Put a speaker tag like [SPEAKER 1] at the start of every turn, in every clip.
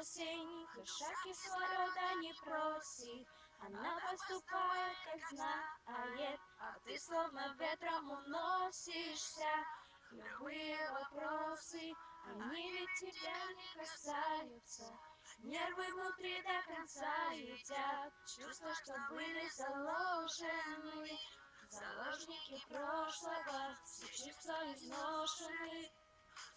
[SPEAKER 1] осень, душа кислорода не просит, она поступает, как знает, а ты словно ветром уносишься. Любые вопросы, они ведь тебя не касаются. Нервы внутри до конца едят, чувства, что были заложены. Заложники прошлого, все чувства изношены.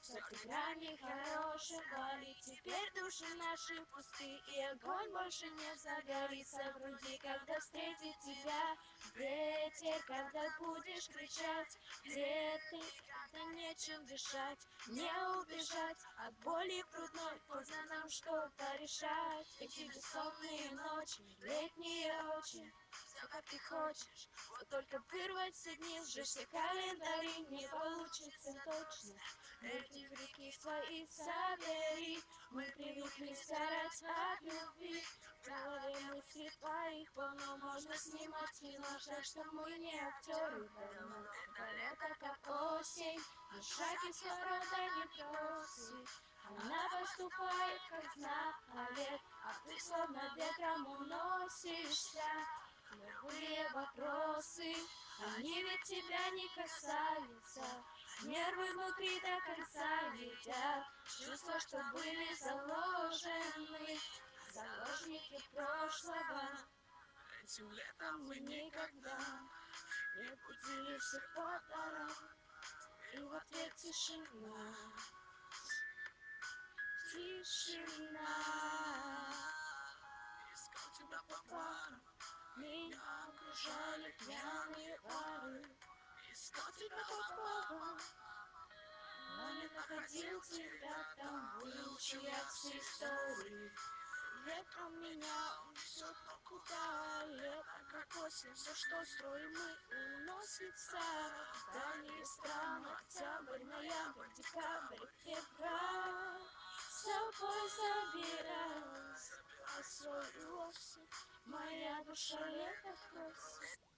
[SPEAKER 1] Сотни граней хорошего, и теперь души наши пусты, и огонь больше не загорится в груди, когда встретит тебя ветер, когда будешь кричать, где ты, когда нечем дышать, не убежать от боли грудной, поздно нам что-то решать. Эти бессонные ночи, летние очи, все как ты хочешь, вот только вырвать все дни, сжечь все календари не получится точно. Эти крики свои собери, мы привыкли сгорать от любви. В голове мысли твоих полно, можно снимать кино, жаль, что мы не актеры давно. Это лето как осень, душа кислорода не просит. Она поступает, как знает, а ты словно ветром уносишься. Любые вопросы, они ведь тебя не касаются. Нервы внутри до конца едят, чувства, что были заложены. Заложники прошлого. Этим летом мы никогда не будили всех по дорогам. И в ответ тишина. Тишина. Искал тебя по барам, меня окружали пьяные пары. Искал тебя по бабам, но не находил тебя, там выучился истории. Ветром меня унесет, но куда? Лето как осень, все, что строим мы, уносится в дальние страны. Октябрь, ноябрь, декабрь, февраль. С собой забирай свою осень, моя душа лето просит.